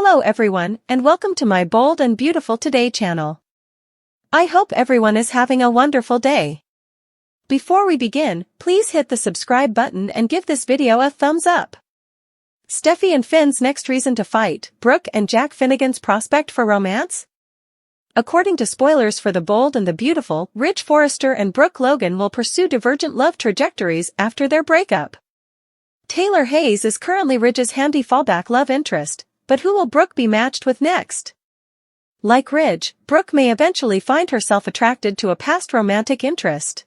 Hello everyone, and welcome to my Bold and Beautiful Today channel. I hope everyone is having a wonderful day. Before we begin, please hit the subscribe button and give this video a thumbs up. Steffy and Finn's next reason to fight, Brooke and Jack Finnegan's prospect for romance? According to spoilers for The Bold and the Beautiful, Ridge Forrester and Brooke Logan will pursue divergent love trajectories after their breakup. Taylor Hayes is currently Ridge's handy fallback love interest, but who will Brooke be matched with next? Like Ridge, Brooke may eventually find herself attracted to a past romantic interest.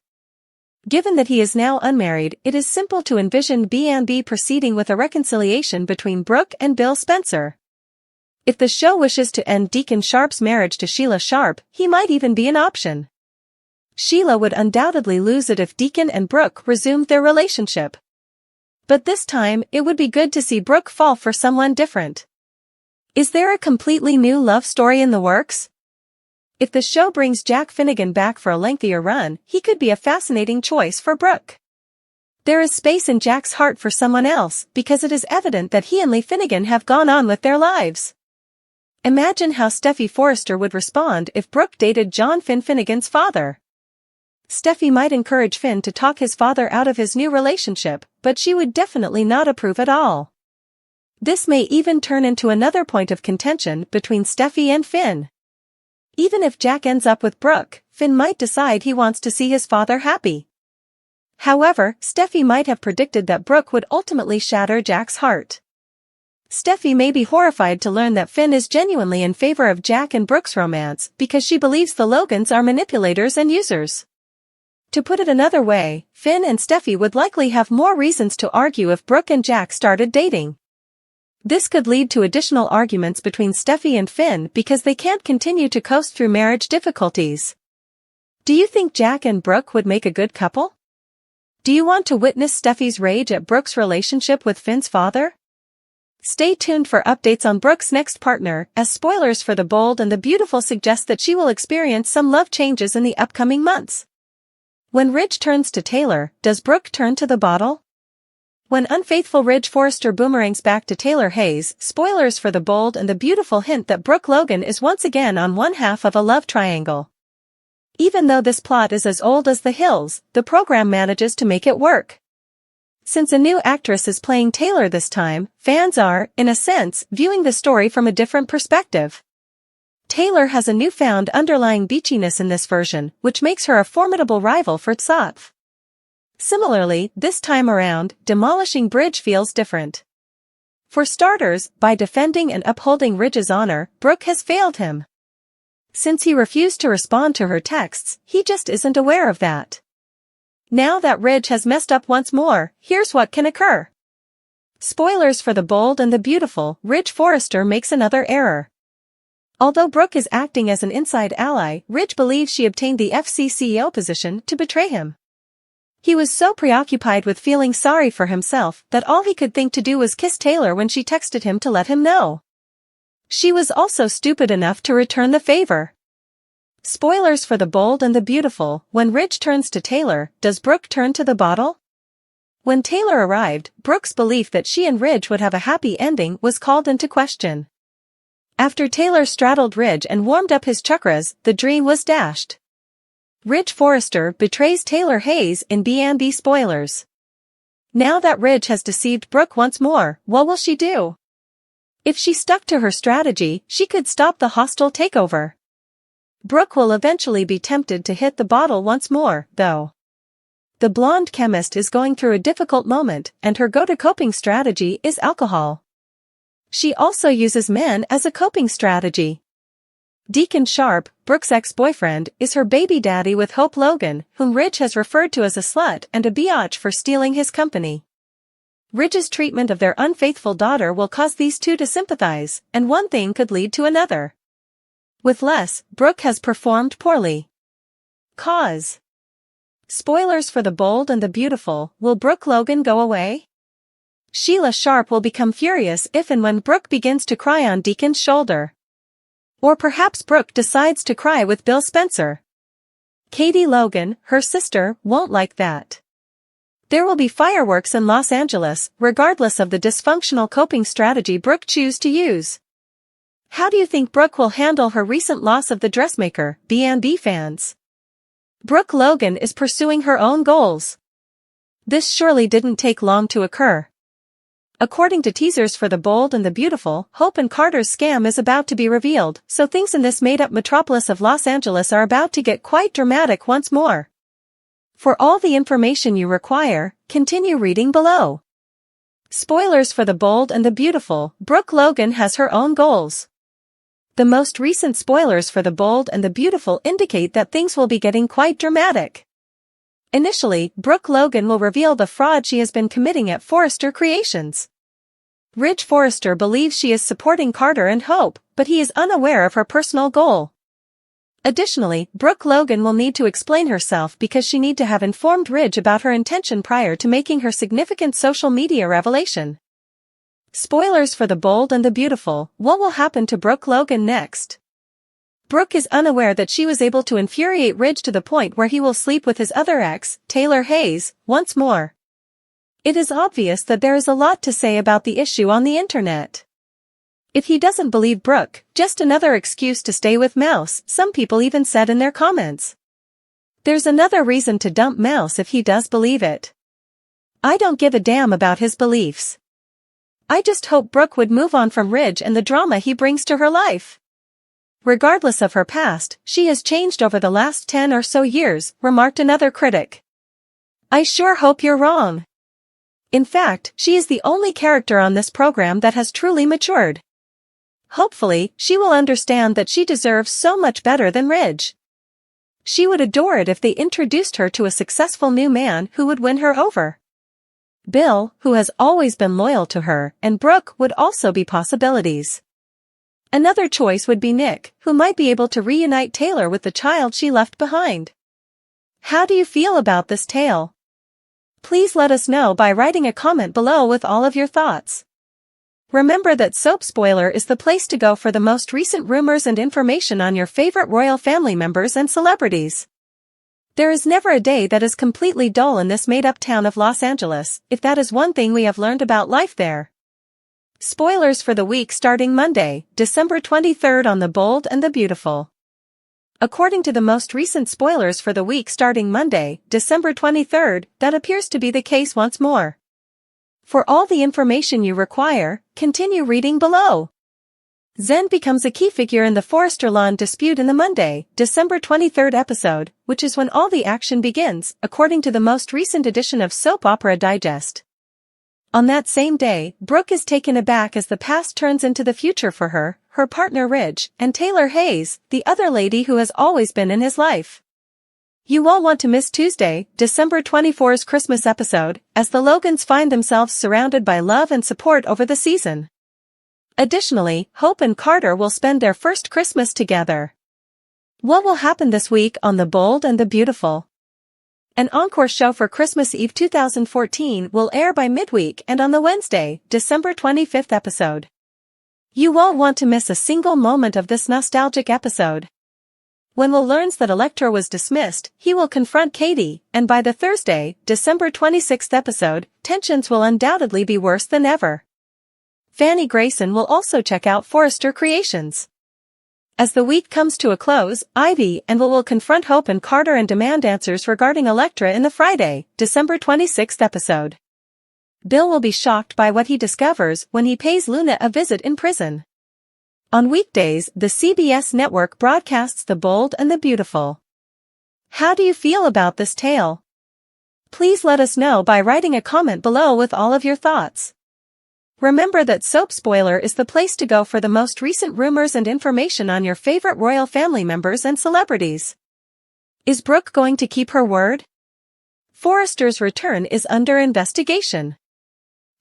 Given that he is now unmarried, it is simple to envision B&B proceeding with a reconciliation between Brooke and Bill Spencer. If the show wishes to end Deacon Sharp's marriage to Sheila Sharp, he might even be an option. Sheila would undoubtedly lose it if Deacon and Brooke resumed their relationship. But this time, it would be good to see Brooke fall for someone different. Is there a completely new love story in the works? If the show brings Jack Finnegan back for a lengthier run, he could be a fascinating choice for Brooke. There is space in Jack's heart for someone else because it is evident that he and Lee Finnegan have gone on with their lives. Imagine how Steffy Forrester would respond if Brooke dated John Finnegan's father. Steffy might encourage Finn to talk his father out of his new relationship, but she would definitely not approve at all. This may even turn into another point of contention between Steffy and Finn. Even if Jack ends up with Brooke, Finn might decide he wants to see his father happy. However, Steffy might have predicted that Brooke would ultimately shatter Jack's heart. Steffy may be horrified to learn that Finn is genuinely in favor of Jack and Brooke's romance because she believes the Logans are manipulators and users. To put it another way, Finn and Steffy would likely have more reasons to argue if Brooke and Jack started dating. This could lead to additional arguments between Steffy and Finn because they can't continue to coast through marriage difficulties. Do you think Jack and Brooke would make a good couple? Do you want to witness Steffy's rage at Brooke's relationship with Finn's father? Stay tuned for updates on Brooke's next partner, as spoilers for The Bold and the Beautiful suggest that she will experience some love changes in the upcoming months. When Ridge turns to Taylor, does Brooke turn to the bottle? When unfaithful Ridge Forrester boomerangs back to Taylor Hayes, spoilers for The Bold and the Beautiful hint that Brooke Logan is once again on one half of a love triangle. Even though this plot is as old as the hills, the program manages to make it work. Since a new actress is playing Taylor this time, fans are, in a sense, viewing the story from a different perspective. Taylor has a newfound underlying beachiness in this version, which makes her a formidable rival for Steffy. Similarly, this time around, demolishing Ridge feels different. For starters, by defending and upholding Ridge's honor, Brooke has failed him. Since he refused to respond to her texts, he just isn't aware of that. Now that Ridge has messed up once more, here's what can occur. Spoilers for The Bold and the Beautiful, Ridge Forrester makes another error. Although Brooke is acting as an inside ally, Ridge believes she obtained the FC CEO position to betray him. He was so preoccupied with feeling sorry for himself that all he could think to do was kiss Taylor when she texted him to let him know. She was also stupid enough to return the favor. Spoilers for The Bold and the Beautiful, when Ridge turns to Taylor, does Brooke turn to the bottle? When Taylor arrived, Brooke's belief that she and Ridge would have a happy ending was called into question. After Taylor straddled Ridge and warmed up his chakras, the dream was dashed. Ridge Forrester betrays Taylor Hayes in B&B spoilers. Now that Ridge has deceived Brooke once more, what will she do? If she stuck to her strategy, she could stop the hostile takeover. Brooke will eventually be tempted to hit the bottle once more, though. The blonde chemist is going through a difficult moment, and her go-to coping strategy is alcohol. She also uses men as a coping strategy. Deacon Sharp, Brooke's ex-boyfriend, is her baby daddy with Hope Logan, whom Ridge has referred to as a slut and a biatch for stealing his company. Ridge's treatment of their unfaithful daughter will cause these two to sympathize, and one thing could lead to another. With less, Brooke has performed poorly. Cause. Spoilers for The Bold and the Beautiful, will Brooke Logan go away? Sheila Sharp will become furious if and when Brooke begins to cry on Deacon's shoulder. Or perhaps Brooke decides to cry with Bill Spencer. Katie Logan, her sister, won't like that. There will be fireworks in Los Angeles, regardless of the dysfunctional coping strategy Brooke chooses to use. How do you think Brooke will handle her recent loss of the dressmaker, B&B fans? Brooke Logan is pursuing her own goals. This surely didn't take long to occur. According to teasers for The Bold and the Beautiful, Hope and Carter's scam is about to be revealed, so things in this made-up metropolis of Los Angeles are about to get quite dramatic once more. For all the information you require, continue reading below. Spoilers for The Bold and the Beautiful, Brooke Logan has her own goals. The most recent spoilers for The Bold and the Beautiful indicate that things will be getting quite dramatic. Initially, Brooke Logan will reveal the fraud she has been committing at Forrester Creations. Ridge Forrester believes she is supporting Carter and Hope, but he is unaware of her personal goal. Additionally, Brooke Logan will need to explain herself because she need to have informed Ridge about her intention prior to making her significant social media revelation. Spoilers for The Bold and the Beautiful, what will happen to Brooke Logan next? Brooke is unaware that she was able to infuriate Ridge to the point where he will sleep with his other ex, Taylor Hayes, once more. It is obvious that there is a lot to say about the issue on the internet. If he doesn't believe Brooke, just another excuse to stay with Mouse, some people even said in their comments. There's another reason to dump Mouse if he does believe it. I don't give a damn about his beliefs. I just hope Brooke would move on from Ridge and the drama he brings to her life. Regardless of her past, she has changed over the last 10 or so years, remarked another critic. I sure hope you're wrong. In fact, she is the only character on this program that has truly matured. Hopefully, she will understand that she deserves so much better than Ridge. She would adore it if they introduced her to a successful new man who would win her over. Bill, who has always been loyal to her, and Brooke would also be possibilities. Another choice would be Nick, who might be able to reunite Taylor with the child she left behind. How do you feel about this tale? Please let us know by writing a comment below with all of your thoughts. Remember that Soap Spoiler is the place to go for the most recent rumors and information on your favorite royal family members and celebrities. There is never a day that is completely dull in this made-up town of Los Angeles, if that is one thing we have learned about life there. Spoilers for the week starting Monday, December 23rd on The Bold and the Beautiful. According to the most recent spoilers for the week starting Monday, December 23rd, that appears to be the case once more. For all the information you require, continue reading below. Zen becomes a key figure in the Forrester Lawn dispute in the Monday, December 23rd episode, which is when all the action begins, according to the most recent edition of Soap Opera Digest. On that same day, Brooke is taken aback as the past turns into the future for her, her partner Ridge, and Taylor Hayes, the other lady who has always been in his life. You won't want to miss Tuesday, December 24's Christmas episode, as the Logans find themselves surrounded by love and support over the season. Additionally, Hope and Carter will spend their first Christmas together. What will happen this week on The Bold and the Beautiful? An encore show for Christmas Eve 2014 will air by midweek and on the Wednesday, December 25th episode. You won't want to miss a single moment of this nostalgic episode. When Will learns that Elektra was dismissed, he will confront Katie, and by the Thursday, December 26th episode, tensions will undoubtedly be worse than ever. Fanny Grayson will also check out Forrester Creations. As the week comes to a close, Ivy and Will confront Hope and Carter and demand answers regarding Elektra in the Friday, December 26th episode. Bill will be shocked by what he discovers when he pays Luna a visit in prison. On weekdays, the CBS network broadcasts The Bold and the Beautiful. How do you feel about this tale? Please let us know by writing a comment below with all of your thoughts. Remember that Soap Spoiler is the place to go for the most recent rumors and information on your favorite royal family members and celebrities. Is Brooke going to keep her word? Forrester's return is under investigation.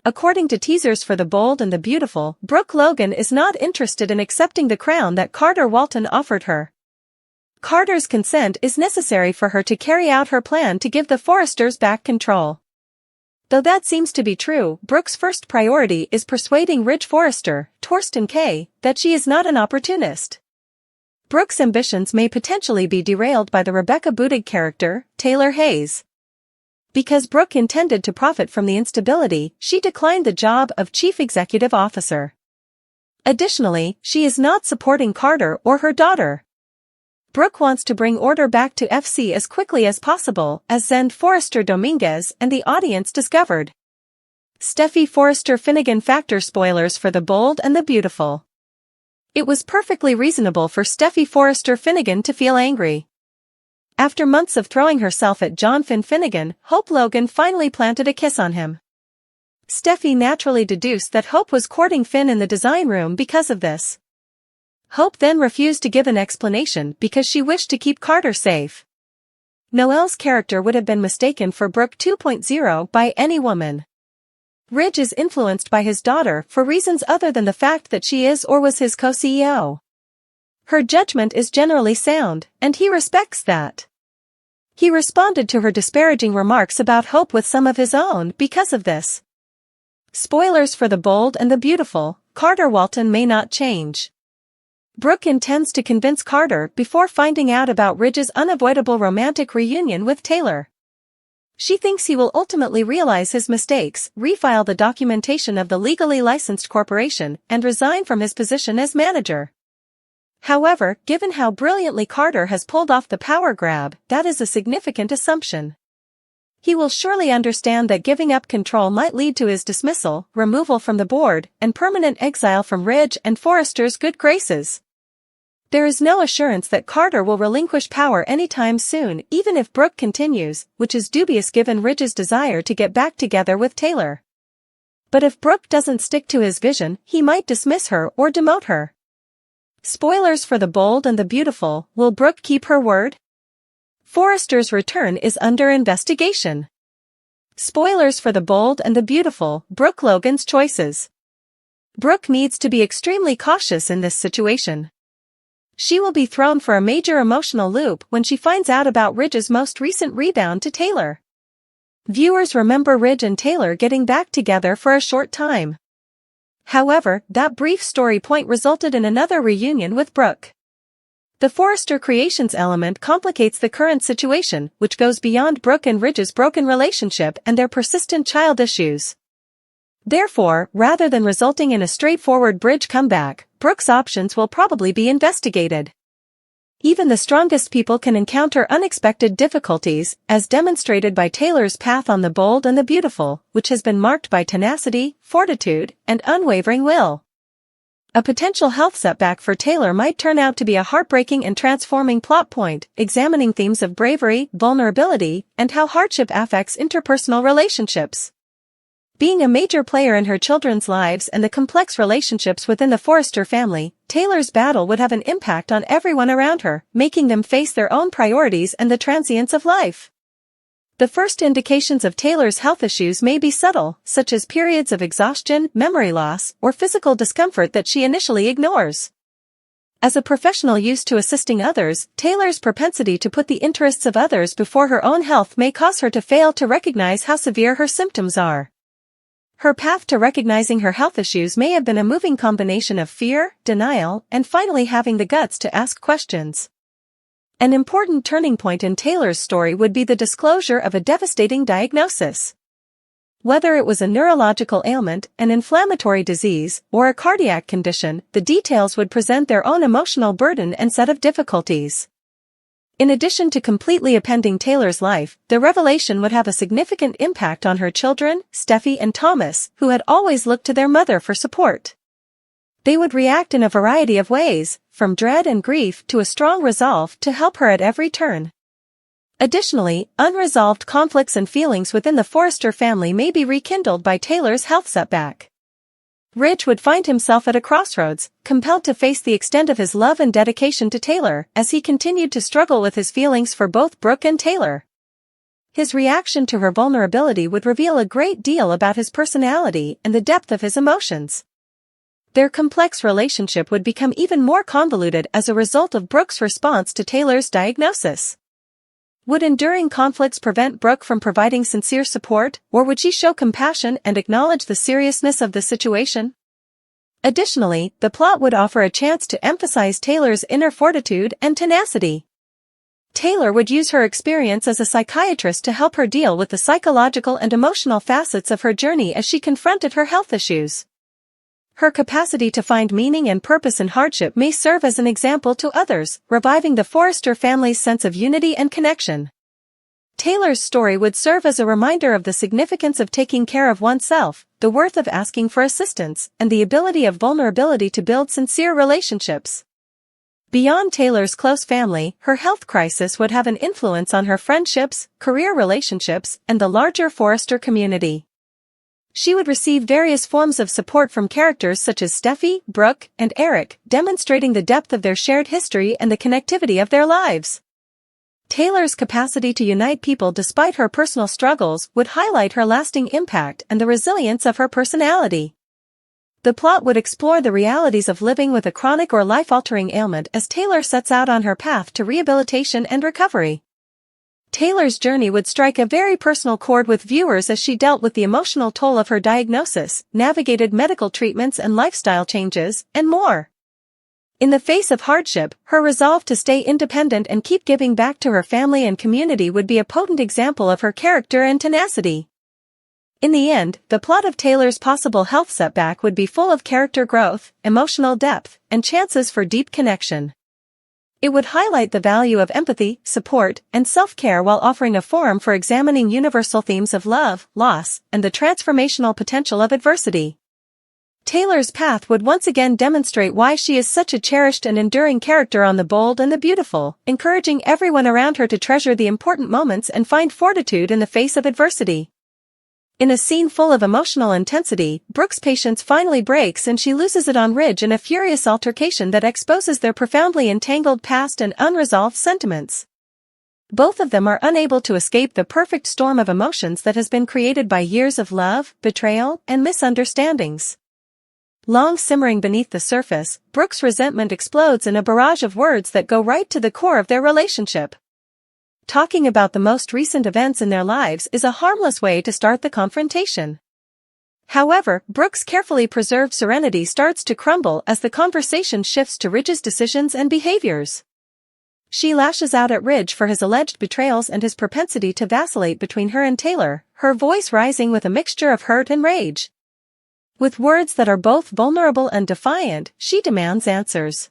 According to teasers for The Bold and the Beautiful, Brooke Logan is not interested in accepting the crown that Carter Walton offered her. Carter's consent is necessary for her to carry out her plan to give the Forresters back control. Though that seems to be true, Brooke's first priority is persuading Ridge Forrester, Torsten K., that she is not an opportunist. Brooke's ambitions may potentially be derailed by the Rebecca Budig character, Taylor Hayes. Because Brooke intended to profit from the instability, she declined the job of Chief Executive Officer. Additionally, she is not supporting Carter or her daughter. Brooke wants to bring order back to FC as quickly as possible, as Zend Forrester Dominguez and the audience discovered. Steffy Forrester Finnegan factor spoilers for The Bold and the Beautiful. It was perfectly reasonable for Steffy Forrester Finnegan to feel angry. After months of throwing herself at John Finnegan, Hope Logan finally planted a kiss on him. Steffy naturally deduced that Hope was courting Finn in the design room because of this. Hope then refused to give an explanation because she wished to keep Carter safe. Noelle's character would have been mistaken for Brooke 2.0 by any woman. Ridge is influenced by his daughter for reasons other than the fact that she is or was his co-CEO. Her judgment is generally sound, and he respects that. He responded to her disparaging remarks about Hope with some of his own because of this. Spoilers for The Bold and the Beautiful, Carter Walton may not change. Brooke intends to convince Carter before finding out about Ridge's unavoidable romantic reunion with Taylor. She thinks he will ultimately realize his mistakes, refile the documentation of the legally licensed corporation, and resign from his position as manager. However, given how brilliantly Carter has pulled off the power grab, that is a significant assumption. He will surely understand that giving up control might lead to his dismissal, removal from the board, and permanent exile from Ridge and Forrester's good graces. There is no assurance that Carter will relinquish power anytime soon, even if Brooke continues, which is dubious given Ridge's desire to get back together with Taylor. But if Brooke doesn't stick to his vision, he might dismiss her or demote her. Spoilers for The Bold and the Beautiful, will Brooke keep her word? Forrester's return is under investigation. Spoilers for The Bold and the Beautiful, Brooke Logan's choices. Brooke needs to be extremely cautious in this situation. She will be thrown for a major emotional loop when she finds out about Ridge's most recent rebound to Taylor. Viewers remember Ridge and Taylor getting back together for a short time. However, that brief story point resulted in another reunion with Brooke. The Forrester Creations element complicates the current situation, which goes beyond Brooke and Ridge's broken relationship and their persistent child issues. Therefore, rather than resulting in a straightforward bridge comeback, Brooke's options will probably be investigated. Even the strongest people can encounter unexpected difficulties, as demonstrated by Taylor's path on The Bold and the Beautiful, which has been marked by tenacity, fortitude, and unwavering will. A potential health setback for Taylor might turn out to be a heartbreaking and transforming plot point, examining themes of bravery, vulnerability, and how hardship affects interpersonal relationships. Being a major player in her children's lives and the complex relationships within the Forrester family, Taylor's battle would have an impact on everyone around her, making them face their own priorities and the transience of life. The first indications of Taylor's health issues may be subtle, such as periods of exhaustion, memory loss, or physical discomfort that she initially ignores. As a professional used to assisting others, Taylor's propensity to put the interests of others before her own health may cause her to fail to recognize how severe her symptoms are. Her path to recognizing her health issues may have been a moving combination of fear, denial, and finally having the guts to ask questions. An important turning point in Taylor's story would be the disclosure of a devastating diagnosis. Whether it was a neurological ailment, an inflammatory disease, or a cardiac condition, the details would present their own emotional burden and set of difficulties. In addition to completely upending Taylor's life, the revelation would have a significant impact on her children, Steffy and Thomas, who had always looked to their mother for support. They would react in a variety of ways, from dread and grief to a strong resolve to help her at every turn. Additionally, unresolved conflicts and feelings within the Forrester family may be rekindled by Taylor's health setback. Ridge would find himself at a crossroads, compelled to face the extent of his love and dedication to Taylor as he continued to struggle with his feelings for both Brooke and Taylor. His reaction to her vulnerability would reveal a great deal about his personality and the depth of his emotions. Their complex relationship would become even more convoluted as a result of Brooke's response to Taylor's diagnosis. Would enduring conflicts prevent Brooke from providing sincere support, or would she show compassion and acknowledge the seriousness of the situation? Additionally, the plot would offer a chance to emphasize Taylor's inner fortitude and tenacity. Taylor would use her experience as a psychiatrist to help her deal with the psychological and emotional facets of her journey as she confronted her health issues. Her capacity to find meaning and purpose in hardship may serve as an example to others, reviving the Forrester family's sense of unity and connection. Taylor's story would serve as a reminder of the significance of taking care of oneself, the worth of asking for assistance, and the ability of vulnerability to build sincere relationships. Beyond Taylor's close family, her health crisis would have an influence on her friendships, career relationships, and the larger Forrester community. She would receive various forms of support from characters such as Steffy, Brooke, and Eric, demonstrating the depth of their shared history and the connectivity of their lives. Taylor's capacity to unite people despite her personal struggles would highlight her lasting impact and the resilience of her personality. The plot would explore the realities of living with a chronic or life-altering ailment as Taylor sets out on her path to rehabilitation and recovery. Taylor's journey would strike a very personal chord with viewers as she dealt with the emotional toll of her diagnosis, navigated medical treatments and lifestyle changes, and more. In the face of hardship, her resolve to stay independent and keep giving back to her family and community would be a potent example of her character and tenacity. In the end, the plot of Taylor's possible health setback would be full of character growth, emotional depth, and chances for deep connection. It would highlight the value of empathy, support, and self-care while offering a forum for examining universal themes of love, loss, and the transformational potential of adversity. Taylor's path would once again demonstrate why she is such a cherished and enduring character on The Bold and the Beautiful, encouraging everyone around her to treasure the important moments and find fortitude in the face of adversity. In a scene full of emotional intensity, Brooke's patience finally breaks and she loses it on Ridge in a furious altercation that exposes their profoundly entangled past and unresolved sentiments. Both of them are unable to escape the perfect storm of emotions that has been created by years of love, betrayal, and misunderstandings. Long simmering beneath the surface, Brooke's resentment explodes in a barrage of words that go right to the core of their relationship. Talking about the most recent events in their lives is a harmless way to start the confrontation. However, Brooke's carefully preserved serenity starts to crumble as the conversation shifts to Ridge's decisions and behaviors. She lashes out at Ridge for his alleged betrayals and his propensity to vacillate between her and Taylor, her voice rising with a mixture of hurt and rage. With words that are both vulnerable and defiant, she demands answers.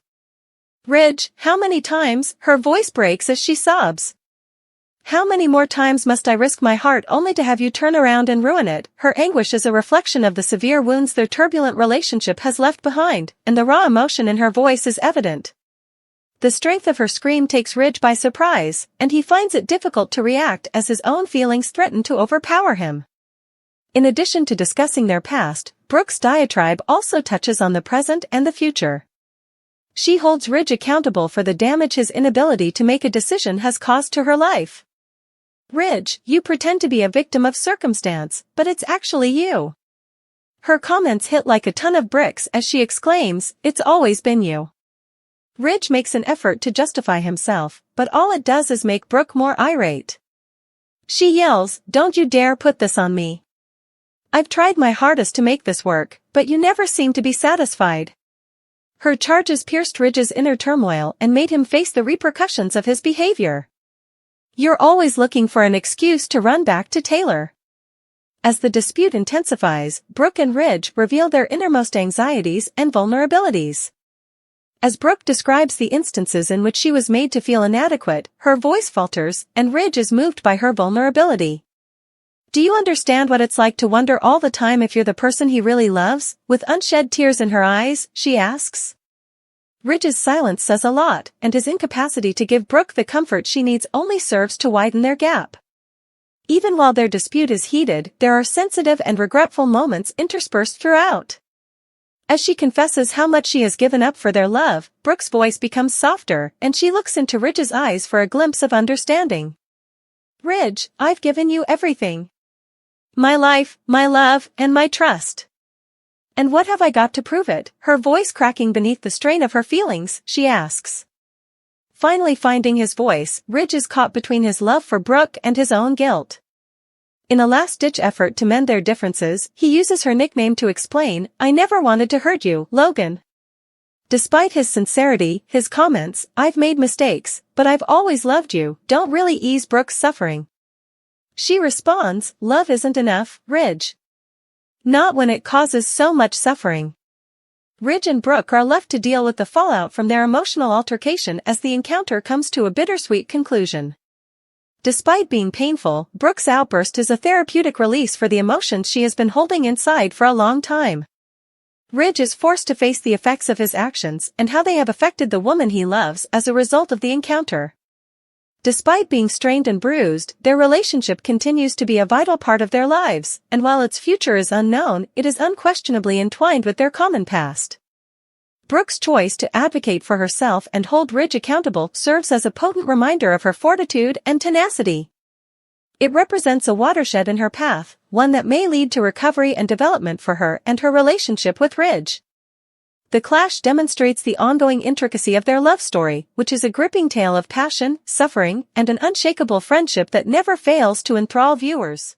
Ridge, how many times? Her voice breaks as she sobs. How many more times must I risk my heart only to have you turn around and ruin it? Her anguish is a reflection of the severe wounds their turbulent relationship has left behind, and the raw emotion in her voice is evident. The strength of her scream takes Ridge by surprise, and he finds it difficult to react as his own feelings threaten to overpower him. In addition to discussing their past, Brooke's diatribe also touches on the present and the future. She holds Ridge accountable for the damage his inability to make a decision has caused to her life. Ridge, you pretend to be a victim of circumstance, but it's actually you. Her comments hit like a ton of bricks as she exclaims, it's always been you. Ridge makes an effort to justify himself, but all it does is make Brooke more irate. She yells, don't you dare put this on me. I've tried my hardest to make this work, but you never seem to be satisfied. Her charges pierced Ridge's inner turmoil and made him face the repercussions of his behavior. You're always looking for an excuse to run back to Taylor. As the dispute intensifies, Brooke and Ridge reveal their innermost anxieties and vulnerabilities. As Brooke describes the instances in which she was made to feel inadequate, her voice falters, and Ridge is moved by her vulnerability. Do you understand what it's like to wonder all the time if you're the person he really loves? With unshed tears in her eyes, she asks. Ridge's silence says a lot, and his incapacity to give Brooke the comfort she needs only serves to widen their gap. Even while their dispute is heated, there are sensitive and regretful moments interspersed throughout. As she confesses how much she has given up for their love, Brooke's voice becomes softer, and she looks into Ridge's eyes for a glimpse of understanding. Ridge, I've given you everything. My life, my love, and my trust. And what have I got to prove it? Her voice cracking beneath the strain of her feelings, she asks. Finally finding his voice, Ridge is caught between his love for Brooke and his own guilt. In a last-ditch effort to mend their differences, he uses her nickname to explain, I never wanted to hurt you, Logan. Despite his sincerity, his comments, I've made mistakes, but I've always loved you, don't really ease Brooke's suffering. She responds, love isn't enough, Ridge. Not when it causes so much suffering. Ridge and Brooke are left to deal with the fallout from their emotional altercation as the encounter comes to a bittersweet conclusion. Despite being painful, Brooke's outburst is a therapeutic release for the emotions she has been holding inside for a long time. Ridge is forced to face the effects of his actions and how they have affected the woman he loves as a result of the encounter. Despite being strained and bruised, their relationship continues to be a vital part of their lives, and while its future is unknown, it is unquestionably entwined with their common past. Brooke's choice to advocate for herself and hold Ridge accountable serves as a potent reminder of her fortitude and tenacity. It represents a watershed in her path, one that may lead to recovery and development for her and her relationship with Ridge. The clash demonstrates the ongoing intricacy of their love story, which is a gripping tale of passion, suffering, and an unshakable friendship that never fails to enthrall viewers.